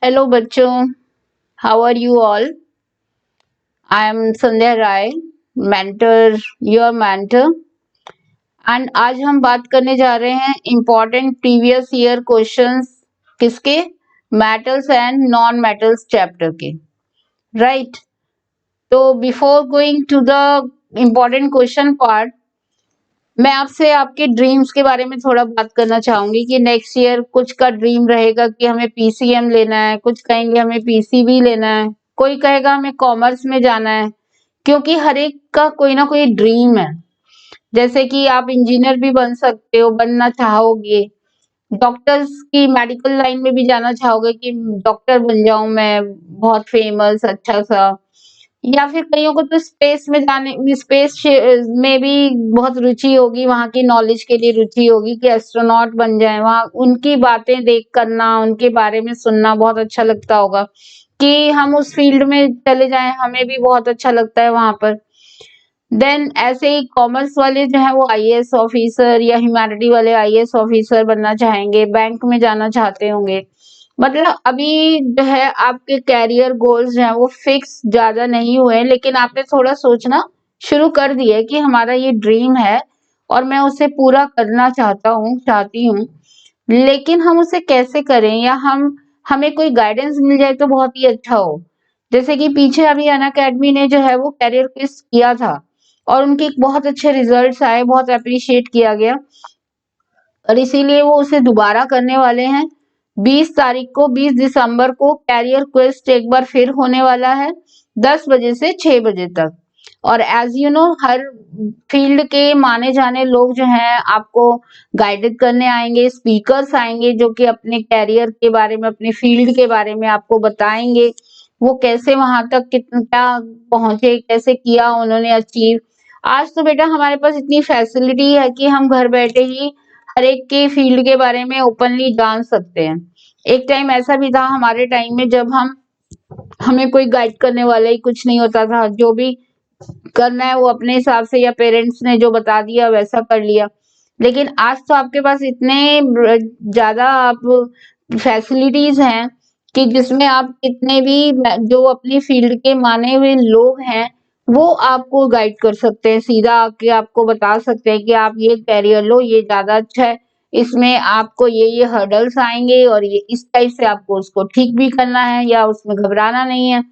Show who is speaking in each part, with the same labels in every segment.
Speaker 1: Hello बच्चों, how are you all? I am Sandhya Rai, mentor, your mentor. And आज हम बात करने जा रहे हैं इम्पोर्टेंट प्रीवियस ईयर क्वेश्चंस किसके? Metals and non metals chapter के, राइट? तो before going to the important question part, मैं आपसे आपके ड्रीम्स के बारे में थोड़ा बात करना चाहूंगी कि नेक्स्ट ईयर कुछ का ड्रीम रहेगा कि हमें पीसीएम लेना है, कुछ कहेंगे हमें पीसीबी लेना है, कोई कहेगा हमें कॉमर्स में जाना है, क्योंकि हर एक का कोई ना कोई ड्रीम है। जैसे कि आप इंजीनियर भी बन सकते हो, बनना चाहोगे, डॉक्टर्स की मेडिकल लाइन में भी जाना चाहोगे कि डॉक्टर बन जाऊं मैं, बहुत फेमस अच्छा सा। या फिर कईयों को तो स्पेस में जाने, स्पेस में भी बहुत रुचि होगी, वहां की नॉलेज के लिए रुचि होगी कि एस्ट्रोनॉट बन जाए, वहां उनकी बातें देख करना, उनके बारे में सुनना बहुत अच्छा लगता होगा कि हम उस फील्ड में चले जाएं, हमें भी बहुत अच्छा लगता है वहां पर। देन ऐसे ही कॉमर्स वाले जो है वो आईएएस ऑफिसर या ह्यूमैनिटी वाले आईएएस ऑफिसर बनना चाहेंगे, बैंक में जाना चाहते होंगे। मतलब अभी जो है आपके कैरियर गोल्स जो है वो फिक्स ज्यादा नहीं हुए हैं, लेकिन आपने थोड़ा सोचना शुरू कर दिया है कि हमारा ये ड्रीम है और मैं उसे पूरा करना चाहती हूँ, लेकिन हम उसे कैसे करें, या हमें कोई गाइडेंस मिल जाए तो बहुत ही अच्छा हो। जैसे कि पीछे अभी अनअकैडमी ने जो है वो कैरियर क्विज किया था और उनके बहुत अच्छे रिजल्ट्स आए, बहुत अप्रिशिएट किया गया, और इसीलिए वो उसे दोबारा करने वाले हैं। 20 तारीख को, 20 दिसंबर को कैरियर क्वेस्ट एक बार फिर होने वाला है, 10 बजे से 6 बजे तक। और एज यू नो, हर फील्ड के माने जाने लोग जो हैं आपको गाइडेड करने आएंगे, स्पीकर्स आएंगे जो कि अपने कैरियर के बारे में, अपने फील्ड के बारे में आपको बताएंगे, वो कैसे वहां तक कितना क्या पहुंचे, कैसे किया उन्होंने अचीव। आज तो बेटा हमारे पास इतनी फैसिलिटी है कि हम घर बैठे ही हर एक के फील्ड के बारे में ओपनली जान सकते हैं। एक टाइम ऐसा भी था हमारे टाइम में जब हमें कोई गाइड करने वाला ही कुछ नहीं होता था, जो भी करना है वो अपने हिसाब से, या पेरेंट्स ने जो बता दिया वैसा कर लिया। लेकिन आज तो आपके पास इतने ज्यादा आप फैसिलिटीज हैं कि जिसमें आप कितने भी जो अपनी फील्ड के माने हुए लोग हैं वो आपको गाइड कर सकते हैं, सीधा आके आपको बता सकते हैं कि आप ये कैरियर लो, ये ज्यादा अच्छा है, इसमें आपको ये हर्डल्स आएंगे और ये इस टाइप से आपको उसको ठीक भी करना है या उसमें घबराना नहीं है।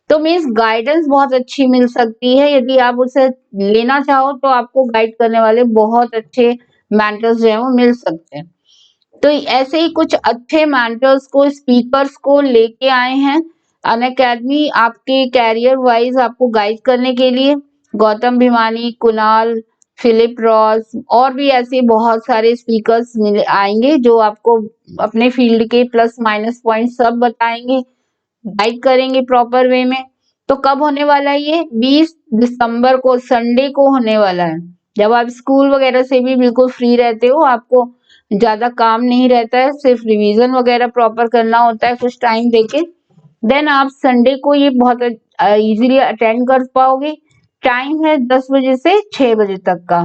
Speaker 1: तो मीन्स गाइडेंस बहुत अच्छी मिल सकती है, यदि आप उसे लेना चाहो तो आपको गाइड करने वाले बहुत अच्छे मेंटर्स जो है वो मिल सकते हैं। तो ऐसे ही कुछ अच्छे मेंटर्स को, स्पीकर्स को लेके आए हैं अनअकैडमी आपके कैरियर वाइज आपको गाइड करने के लिए। गौतम भिमानी, कुणाल, फिलिप रॉस और भी ऐसे बहुत सारे स्पीकर्स मिल आएंगे जो आपको अपने फील्ड के प्लस माइनस पॉइंट सब बताएंगे, गाइड करेंगे प्रॉपर वे में। तो कब होने वाला है ये? 20 दिसंबर को, संडे को होने वाला है, जब आप स्कूल वगैरह से भी बिल्कुल फ्री रहते हो, आपको ज्यादा काम नहीं रहता है, सिर्फ रिवीजन वगैरह प्रॉपर करना होता है कुछ टाइम देके। देन आप संडे को ये बहुत इजीली अटेंड कर पाओगे। टाइम है 10 बजे से 6 बजे तक का,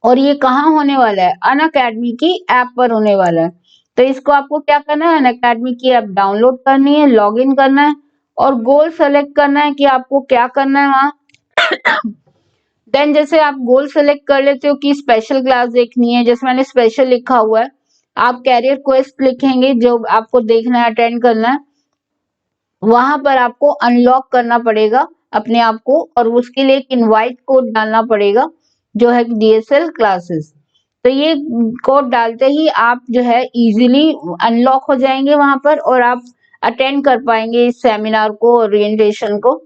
Speaker 1: और ये कहाँ होने वाला है? अनअकैडमी की ऐप पर होने वाला है। तो इसको आपको क्या करना है? अनअकैडमी की ऐप डाउनलोड करनी है, लॉगिन करना है और गोल सेलेक्ट करना है कि आपको क्या करना है वहां। देन जैसे आप गोल सेलेक्ट कर लेते हो कि स्पेशल क्लास देखनी है, जैसे मैंने स्पेशल लिखा हुआ है, आप कैरियर क्वेस्ट लिखेंगे जो आपको देखना है, अटेंड करना है, वहां पर आपको अनलॉक करना पड़ेगा अपने आप को, और उसके लिए एक इनवाइट कोड डालना पड़ेगा जो है डीएसएल क्लासेस। तो ये कोड डालते ही आप जो है इजीली अनलॉक हो जाएंगे वहां पर, और आप अटेंड कर पाएंगे इस सेमिनार को, ओरिएंटेशन को।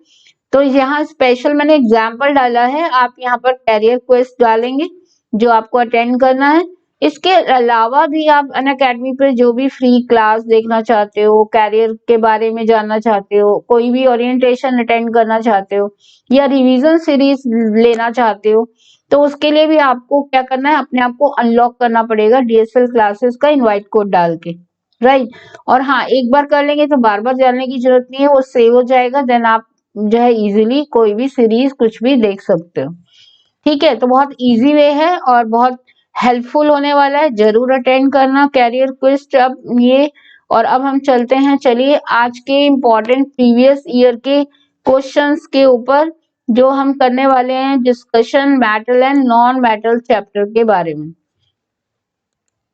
Speaker 1: तो यहाँ स्पेशल मैंने एग्जाम्पल डाला है, आप यहाँ पर कैरियर क्वेस्ट डालेंगे जो आपको अटेंड करना है। इसके अलावा भी आप अनअकैडमी पर जो भी फ्री क्लास देखना चाहते हो, कैरियर के बारे में जानना चाहते हो, कोई भी ओरिएंटेशन अटेंड करना चाहते हो या रिवीजन सीरीज लेना चाहते हो, तो उसके लिए भी आपको क्या करना है? अपने आप को अनलॉक करना पड़ेगा डीएसएल क्लासेस का इनवाइट कोड डाल के, राइट। और हाँ, एक बार कर लेंगे तो बार बार जानने की जरूरत नहीं है, वो सेव हो जाएगा, देन आप जो है इजीली कोई भी सीरीज कुछ भी देख सकते हो। ठीक है, तो बहुत इजी वे है और बहुत हेल्पफुल होने वाला है, जरूर अटेंड करना कैरियर क्विज अब ये। और अब हम चलते हैं, चलिए आज के इम्पोर्टेंट प्रीवियस ईयर के क्वेश्चंस के ऊपर जो हम करने वाले हैं discussion metal and non metal chapter के बारे में।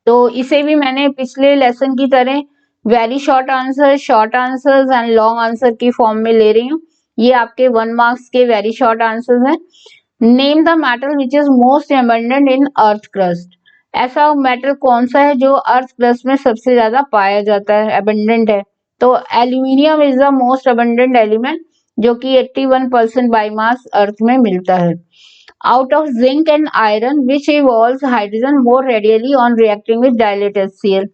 Speaker 1: तो इसे भी मैंने पिछले लेसन की तरह very short answer, short answers and long answer की फॉर्म में ले रही हूँ। ये आपके 1 मार्क्स के वेरी शॉर्ट आंसर्स हैं। Name the metal which is most abundant in earth crust. ऐसा मेटल कौन सा है जो अर्थ क्रस्ट में सबसे ज्यादा पाया जाता है, अबंडेंट है? तो aluminium is the most abundant element, जो कि 81% बाई मास अर्थ में मिलता है। Out of zinc and iron, which evolves hydrogen more readily on reacting with dilute HCl?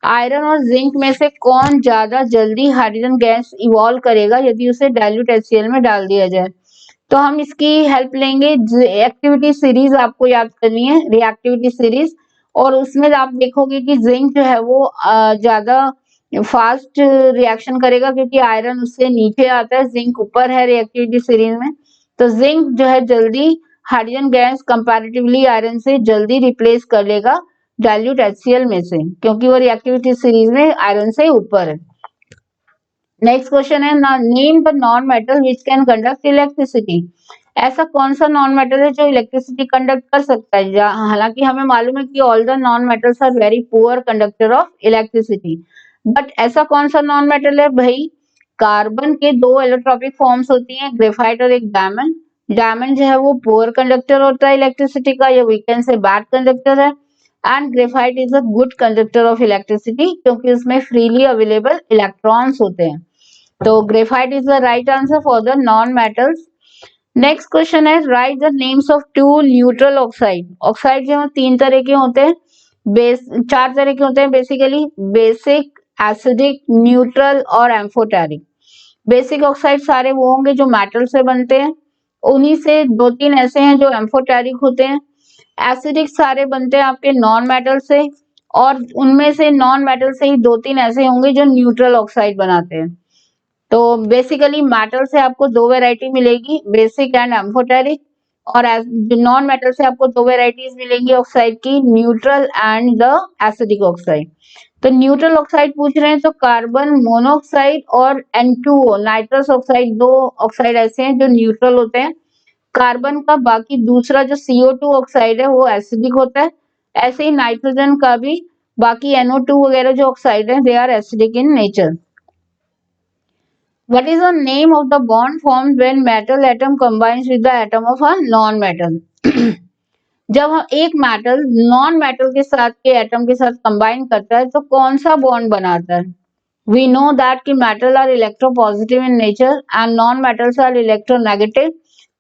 Speaker 1: Iron और जिंक में से कौन ज्यादा जल्दी हाइड्रोजन गैस इवॉल्व करेगा यदि उसे डाइल्यूट HCl में डाल दिया जाए? तो हम इसकी हेल्प लेंगे। एक्टिविटी सीरीज आपको याद करनी है, रिएक्टिविटी सीरीज, और उसमें आप देखोगे कि जिंक जो है वो ज्यादा फास्ट रिएक्शन करेगा क्योंकि आयरन उससे नीचे आता है, जिंक ऊपर है रिएक्टिविटी सीरीज में। तो जिंक जो है जल्दी हाइड्रोजन गैस कंपैरेटिवली आयरन से जल्दी रिप्लेस कर लेगा डाइल्यूट HCl में से, क्योंकि वो रिएक्टिविटी सीरीज में आयरन से ऊपर है। नेक्स्ट क्वेश्चन है, name the non metal which can conduct electricity. ऐसा कौन सा नॉन मेटल है जो इलेक्ट्रिसिटी कंडक्ट कर सकता है? हालांकि हमें मालूम है कि all the non metals are very poor conductor of electricity, but ऐसा कौन सा नॉन मेटल है भाई? कार्बन के 2 एलोट्रोपिक फॉर्म्स होती हैं, ग्रेफाइट और एक डायमंड। डायमंड जो है वो पुअर कंडक्टर होता है इलेक्ट्रिसिटी का, या we can say bad conductor है। And graphite is a good conductor of electricity क्योंकि उसमें फ्रीली अवेलेबल इलेक्ट्रॉन्स होते हैं। तो graphite is the right answer for the non metals. Next question है, write the names of 2 neutral oxide. Oxide जो 3 तरह के होते हैं, 4 तरह के होते हैं बेसिकली, बेसिक, एसिडिक, न्यूट्रल और एम्फोटेरिक। बेसिक ऑक्साइड सारे वो होंगे जो मेटल से बनते हैं, उन्हीं से 2-3 ऐसे हैं जो एम्फोटेरिक होते हैं। एसिडिक सारे बनते हैं आपके नॉन मेटल से, और उनमें से नॉन मेटल से ही 2-3 ऐसे होंगे जो न्यूट्रल ऑक्साइड बनाते हैं। तो बेसिकली मेटल से आपको 2 वैरायटी मिलेगी, बेसिक एंड एम्फोटेरिक, और नॉन मेटल से आपको 2 वैरायटीज मिलेंगी ऑक्साइड की, neutral and the acidic oxide. तो न्यूट्रल ऑक्साइड पूछ रहे हैं तो कार्बन मोनोऑक्साइड और N2O नाइट्रस ऑक्साइड, 2 ऑक्साइड ऐसे हैं जो न्यूट्रल होते हैं कार्बन का। बाकी दूसरा जो CO2 ऑक्साइड है वो एसिडिक होता है। ऐसे ही नाइट्रोजन का भी बाकी NO2 वगैरह जो ऑक्साइड है they are acidic in nature. What is the name of the bond formed when metal atom combines with the atom of a non-metal? जब हम एक मेटल नॉन मेटल के साथ के एटम के साथ कंबाइन करता है तो कौन सा बॉन्ड बनाता है? We know that कि metal are electropositive in nature and non metals are electronegative.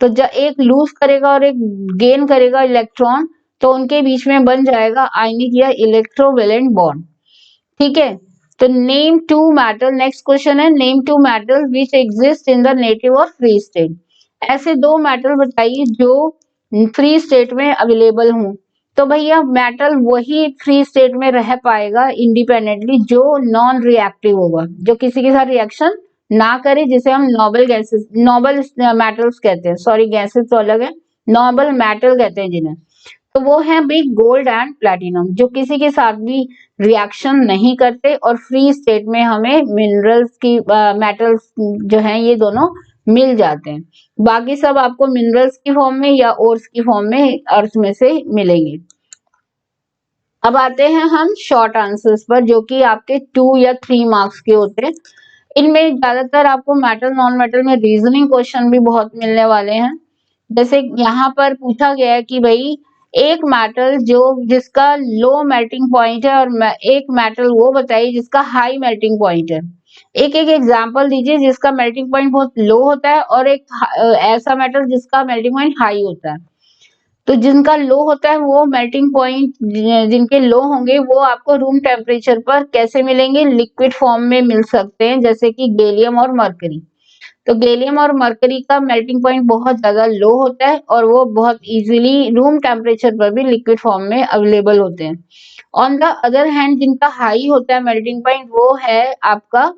Speaker 1: तो जब एक लूज करेगा और एक गेन करेगा इलेक्ट्रॉन, तो उनके बीच में बन जाएगा आयनिक या इलेक्ट्रोवेलेंट बॉन्ड। ठीक है, तो नेम 2 मेटल। नेक्स्ट क्वेश्चन है, name 2 metal which exist in the native और फ्री स्टेट। ऐसे 2 मेटल बताइए जो फ्री स्टेट में अवेलेबल हों। तो भैया मेटल वही फ्री स्टेट में रह पाएगा इंडिपेंडेंटली जो नॉन रिएक्टिव होगा, जो किसी के साथ रिएक्शन ना करे, जिसे हम नोबल गैसेस, नोबल मेटल्स कहते हैं, सॉरी गैसेस तो अलग है, नोबल मेटल कहते हैं जिन्हें। तो वो है भी गोल्ड एंड प्लैटिनम, जो किसी के साथ भी रिएक्शन नहीं करते और फ्री स्टेट में हमें मिनरल्स की मेटल्स जो हैं ये दोनों मिल जाते हैं। बाकी सब आपको मिनरल्स की फॉर्म में या ओर्स की फॉर्म में अर्थ में से मिलेंगे। अब आते हैं हम शॉर्ट आंसर्स पर, जो कि आपके 2 या 3 मार्क्स के होते हैं। इनमें ज्यादातर आपको मेटल नॉन मेटल में रीजनिंग क्वेश्चन भी बहुत मिलने वाले हैं। जैसे यहाँ पर पूछा गया है कि भाई एक मेटल जो जिसका लो मेल्टिंग पॉइंट है और एक मेटल वो बताइए जिसका हाई मेल्टिंग पॉइंट है। एक एक एग्जांपल दीजिए जिसका मेल्टिंग पॉइंट बहुत लो होता है और एक ऐसा मेटल जिसका मेल्टिंग पॉइंट हाई होता है। तो जिनका लो होता है वो मेल्टिंग पॉइंट जिनके लो होंगे वो आपको रूम टेम्परेचर पर कैसे मिलेंगे? लिक्विड फॉर्म में मिल सकते हैं, जैसे कि गैलियम और मरकरी। तो गैलियम और मरकरी का मेल्टिंग पॉइंट बहुत ज्यादा लो होता है और वो बहुत इजीली रूम टेम्परेचर पर भी लिक्विड फॉर्म में अवेलेबल होते हैं। ऑन द अदर हैंड जिनका हाई होता है मेल्टिंग पॉइंट वो है आपका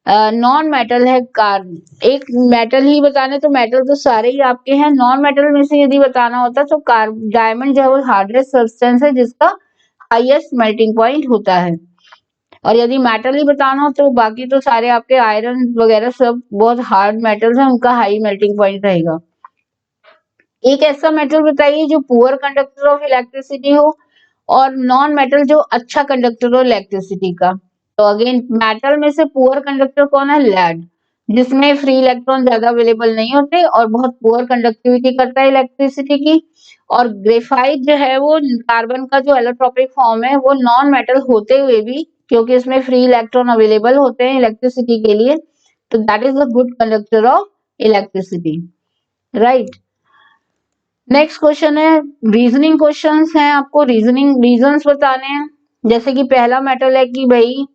Speaker 1: नॉन मेटल है कार्बन। एक मेटल ही बताने तो मेटल तो सारे ही आपके हैं, नॉन मेटल में से यदि बताना होता तो डायमंड जो है वो हार्डेस्ट सब्सटेंस है जिसका हाईएस्ट मेल्टिंग पॉइंट होता है। और यदि मेटल ही बताना हो तो बाकी तो सारे आपके आयरन वगैरह सब बहुत हार्ड मेटल्स हैं, उनका हाई मेल्टिंग पॉइंट रहेगा। एक ऐसा मेटल बताइए जो पुअर कंडक्टर ऑफ इलेक्ट्रिसिटी हो और नॉन मेटल जो अच्छा कंडक्टर हो इलेक्ट्रिसिटी का। तो अगेन मेटल में से पुअर कंडक्टर कौन है? लेड, जिसमें फ्री इलेक्ट्रॉन ज्यादा अवेलेबल नहीं होते और बहुत पुअर कंडक्टिविटी करता है इलेक्ट्रिसिटी की। और ग्रेफाइट जो है वो कार्बन का जो एलोट्रोपिक फॉर्म है वो नॉन मेटल होते हुए भी, क्योंकि उसमें फ्री इलेक्ट्रॉन अवेलेबल होते हैं इलेक्ट्रिसिटी के लिए, तो that is a good conductor of electricity, right. Next question है, रीजनिंग क्वेश्चंस हैं, आपको रीजनिंग रीजंस बताने हैं। जैसे कि पहला मेटल है कि भाई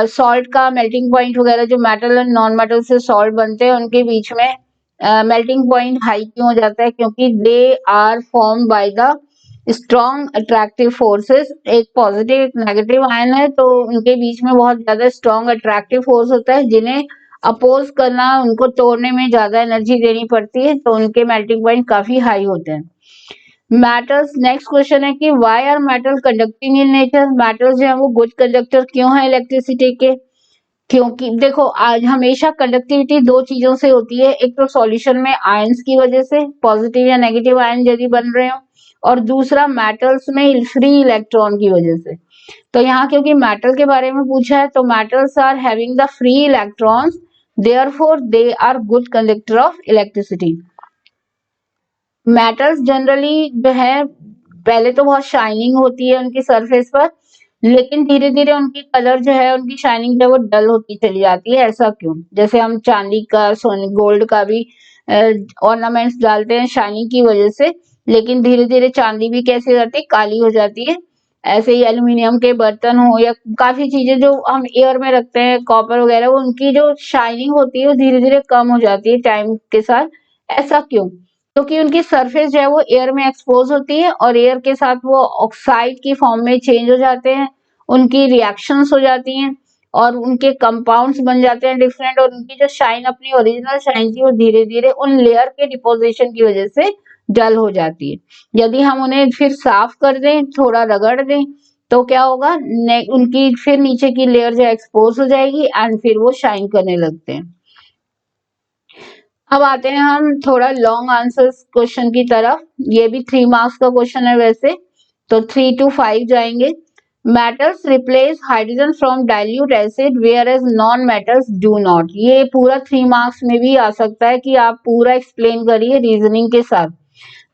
Speaker 1: सॉल्ट का मेल्टिंग पॉइंट वगैरह, जो मेटल एंड नॉन मेटल से सॉल्ट बनते हैं उनके बीच में मेल्टिंग पॉइंट हाई क्यों हो जाता है? क्योंकि they are form by the strong attractive forces. एक पॉजिटिव एक नेगेटिव आयन है तो उनके बीच में बहुत ज्यादा स्ट्रॉन्ग अट्रैक्टिव फोर्स होता है, जिन्हें अपोज करना, उनको तोड़ने में ज्यादा एनर्जी देनी पड़ती है, तो उनके मेल्टिंग पॉइंट काफी हाई होते हैं। मेटल्स, नेक्स्ट क्वेश्चन है कि why are metal conducting in nature? Metals जो है वो गुड कंडक्टर क्यों है इलेक्ट्रिसिटी के? क्योंकि देखो आज हमेशा कंडक्टिविटी दो चीजों से होती है, एक तो सॉल्यूशन में आयंस की वजह से, पॉजिटिव या नेगेटिव आयन यदि बन रहे हो, और दूसरा मेटल्स में फ्री इलेक्ट्रॉन की वजह से। तो यहाँ क्योंकि मेटल के बारे में पूछा है तो metals are having the free electrons, therefore they are good conductor of electricity. Metals generally जो है पहले तो बहुत शाइनिंग होती है उनकी सरफेस पर, लेकिन धीरे धीरे उनकी कलर जो है, उनकी शाइनिंग जो है वो डल होती चली जाती है। ऐसा क्यों? जैसे हम चांदी का, सोने, गोल्ड का भी ऑर्नामेंट्स डालते हैं शाइनिंग की वजह से, लेकिन धीरे धीरे चांदी भी कैसे हो जाती है? काली हो जाती है। ऐसे ही एल्यूमिनियम के बर्तन हो या काफी चीजें जो हम एयर में रखते हैं, कॉपर वगैरह, वो उनकी जो शाइनिंग होती है वो धीरे धीरे कम हो जाती है टाइम के साथ। ऐसा क्यों? क्योंकि उनकी सरफेस जो है वो एयर में एक्सपोज होती है और एयर के साथ वो ऑक्साइड की फॉर्म में चेंज हो जाते हैं, उनकी रिएक्शंस हो जाती हैं और उनके कंपाउंड्स बन जाते हैं डिफरेंट, और उनकी जो शाइन, अपनी ओरिजिनल शाइन थी, वो धीरे धीरे उन लेयर के डिपोजिशन की वजह से डल हो जाती है। यदि हम उन्हें फिर साफ कर दें, थोड़ा रगड़ दें, तो क्या होगा? उनकी फिर नीचे की लेयर जो एक्सपोज हो जाएगी एंड फिर वो शाइन करने लगते हैं। अब आते हैं हम थोड़ा लॉन्ग आंसर्स क्वेश्चन की तरफ। ये भी 3 मार्क्स का क्वेश्चन है वैसे, तो 3 to 5 जाएंगे। Metals replace hydrogen from dilute acid whereas non metals do not. ये पूरा 3 मार्क्स में भी आ सकता है कि आप पूरा एक्सप्लेन करिए रीजनिंग के साथ।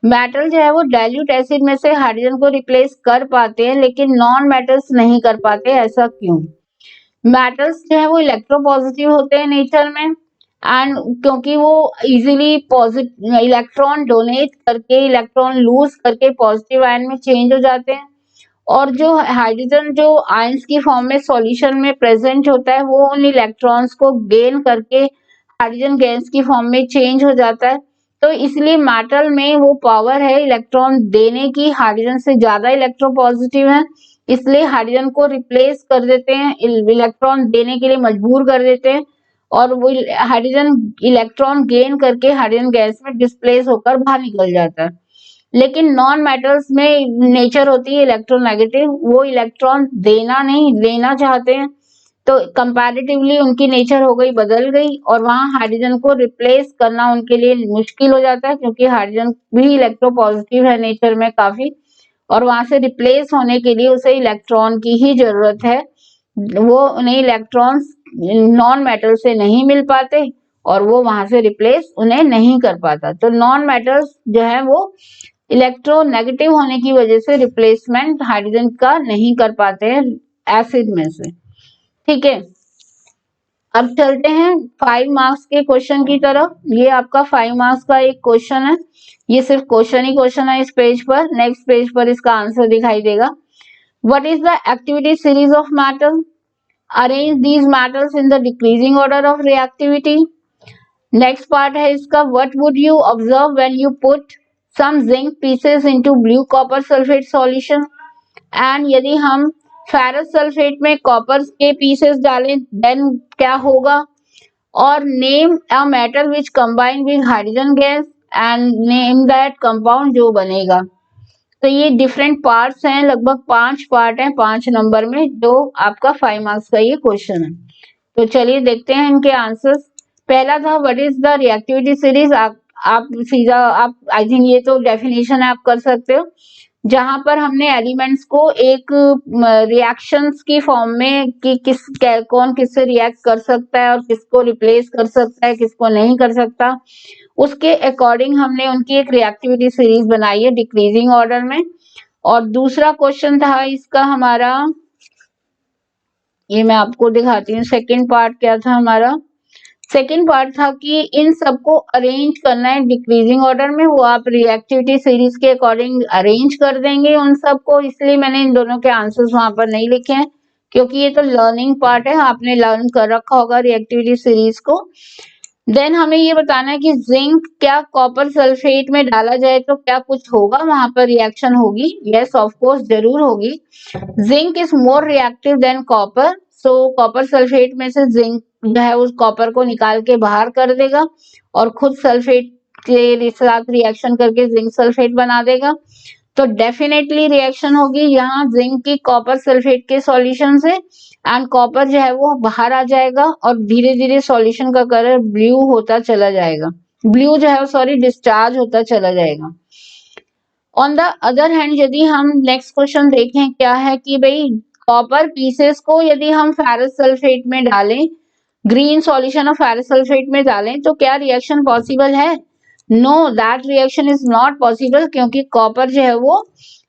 Speaker 1: मेटल जो है वो डाइल्यूट एसिड में से हाइड्रोजन को रिप्लेस कर पाते हैं लेकिन नॉन मेटल्स नहीं कर पाते, ऐसा क्यों? मेटल्स जो है वो इलेक्ट्रोपॉजिटिव होते हैं नेचर में, एंड क्योंकि वो इजीली पॉजिटिव इलेक्ट्रॉन डोनेट करके, इलेक्ट्रॉन लूज करके पॉजिटिव आयन में चेंज हो जाते हैं। और जो हाइड्रोजन जो आयंस की फॉर्म में सॉल्यूशन में प्रेजेंट होता है वो उन इलेक्ट्रॉन्स को गेन करके हाइड्रोजन गैस की फॉर्म में चेंज हो जाता है। तो इसलिए मेटल में वो पावर है इलेक्ट्रॉन देने की, हाइड्रोजन से ज्यादा इलेक्ट्रोपॉजिटिव है, इसलिए हाइड्रोजन को रिप्लेस कर देते हैं, इलेक्ट्रॉन देने के लिए मजबूर कर देते हैं, और वो हाइड्रोजन इलेक्ट्रॉन गेन करके हाइड्रोजन गैस में डिस्प्लेस होकर बाहर निकल जाता है। लेकिन नॉन मेटल्स में नेचर होती है इलेक्ट्रोनेगेटिव, वो इलेक्ट्रॉन देना नहीं लेना चाहते हैं, तो कंपैरेटिवली उनकी नेचर हो गई, बदल गई, और वहां हाइड्रोजन को रिप्लेस करना उनके लिए मुश्किल हो जाता है, क्योंकि हाइड्रोजन भी इलेक्ट्रोपॉजिटिव है नेचर में काफी, और वहां से रिप्लेस होने के लिए उसे इलेक्ट्रॉन की ही जरूरत है। वो उन्हें इलेक्ट्रॉन्स नॉन मेटल से नहीं मिल पाते और वो वहां से रिप्लेस उन्हें नहीं कर पाता। तो नॉन मेटल्स जो है वो इलेक्ट्रोनेगेटिव होने की वजह से रिप्लेसमेंट हाइड्रोजन का नहीं कर पाते हैं एसिड में से। ठीक है, अब चलते हैं 5 मार्क्स के क्वेश्चन की तरफ। ये आपका 5 मार्क्स का एक क्वेश्चन है, ये सिर्फ क्वेश्चन ही क्वेश्चन है इस पेज पर। नेक्स्ट पेज पर इसका आंसर दिखाई देगा। What is the activity series of metal? Arrange these metals in the decreasing order of reactivity. Next part है इसका, what would you observe when you put some zinc pieces into blue copper sulphate solution. And यदि हम ferrous sulphate में copper के pieces डालें then क्या होगा? और name a metal which combine with hydrogen gas and name that compound जो बनेगा। तो ये डिफरेंट पार्ट्स हैं, लगभग 5 पार्ट हैं 5 नंबर में, जो आपका 5 मार्क्स का ये क्वेश्चन है। तो चलिए देखते हैं इनके आंसर्स। पहला था what is the reactivity series. आप सीधा आप आई थिंक ये तो डेफिनेशन आप कर सकते हो, जहां पर हमने एलिमेंट्स को एक रिएक्शंस की फॉर्म में कि कौन किससे रिएक्ट कर सकता है और किसको रिप्लेस कर सकता है, किसको नहीं कर सकता, उसके अकॉर्डिंग हमने उनकी एक रिएक्टिविटी सीरीज बनाई है डिक्रीजिंग ऑर्डर में। और दूसरा क्वेश्चन था इसका हमारा, ये मैं आपको दिखाती हूँ। सेकंड पार्ट क्या था हमारा, सेकंड पार्ट था कि इन सबको अरेंज करना है डिक्रीजिंग ऑर्डर में, वो आप रिएक्टिविटी सीरीज के अकॉर्डिंग अरेंज कर देंगे उन सबको। इसलिए मैंने इन दोनों के आंसर्स वहां पर नहीं लिखे हैं, क्योंकि ये तो लर्निंग पार्ट है, आपने लर्न कर रखा होगा रिएक्टिविटी सीरीज को। देन हमें ये बताना है कि जिंक क्या कॉपर सल्फेट में डाला जाए तो क्या कुछ होगा, वहां पर रिएक्शन होगी। यस ऑफ कोर्स जरूर होगी। Zinc is more reactive than copper, so copper sulphate में से जिंक जो है उस कॉपर को निकाल के बाहर कर देगा और खुद सल्फेट के साथ रिएक्शन करके जिंक सल्फेट बना देगा। तो डेफिनेटली रिएक्शन होगी यहाँ जिंक की कॉपर सल्फेट के सॉल्यूशन से, एंड कॉपर जो है वो बाहर आ जाएगा और धीरे धीरे सॉल्यूशन का कलर ब्लू होता चला जाएगा, ब्लू जो है सॉरी डिस्चार्ज होता चला जाएगा। ऑन द अदर हैंड यदि हम नेक्स्ट क्वेश्चन देखें, क्या है कि भाई कॉपर पीसेस को यदि हम फेरस सल्फेट में डालें, green solution of ferrous sulphate में डालें, तो क्या रिएक्शन पॉसिबल है? No, that reaction is not possible, क्योंकि कॉपर जो है वो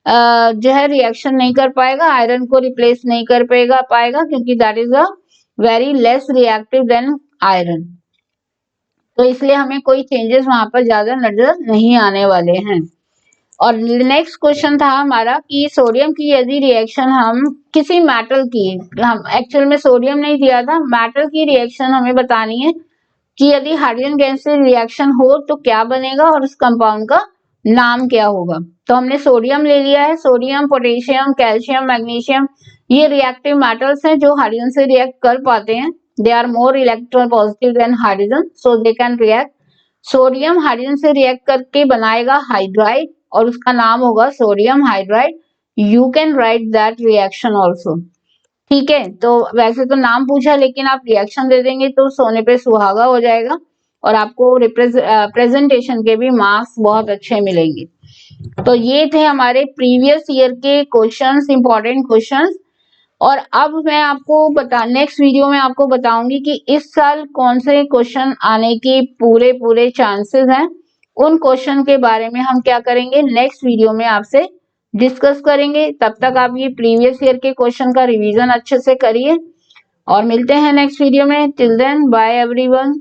Speaker 1: जो है रिएक्शन नहीं कर पाएगा, आयरन को रिप्लेस नहीं कर पाएगा क्योंकि that is a very less reactive than iron. तो इसलिए हमें कोई चेंजेस वहां पर ज्यादा नजर नहीं आने वाले हैं। और नेक्स्ट क्वेश्चन था हमारा कि सोडियम की यदि रिएक्शन हम किसी मेटल की, हम एक्चुअल में सोडियम नहीं दिया था, मेटल की रिएक्शन हमें बतानी है कि यदि हाइड्रोजन गैस से रिएक्शन हो तो क्या बनेगा और उस कंपाउंड का नाम क्या होगा। तो हमने सोडियम ले लिया है, सोडियम, पोटेशियम, कैल्शियम, मैग्नीशियम, ये रिएक्टिव मेटल्स हैं जो हाइड्रोजन से रिएक्ट कर पाते हैं। They are more electron positive than hydrogen, so they can react. Sodium hydrogen से रिएक्ट करके बनाएगा हाइड्राइड और उसका नाम होगा sodium hydride. You can write that reaction also. ठीक है, तो वैसे तो नाम पूछा लेकिन आप रिएक्शन दे देंगे तो सोने पे सुहागा हो जाएगा और आपको प्रेजेंटेशन के भी मार्क्स बहुत अच्छे मिलेंगे। तो ये थे हमारे प्रीवियस ईयर के क्वेश्चंस, इंपॉर्टेंट क्वेश्चंस। और अब मैं आपको नेक्स्ट वीडियो में आपको बताऊंगी कि इस साल कौन से क्वेश्चन आने के पूरे चांसेस हैं। उन क्वेश्चन के बारे में हम क्या करेंगे, नेक्स्ट वीडियो में आपसे डिस्कस करेंगे। तब तक आप ये प्रीवियस ईयर के क्वेश्चन का रिवीजन अच्छे से करिए और मिलते हैं नेक्स्ट वीडियो में। Till then bye everyone.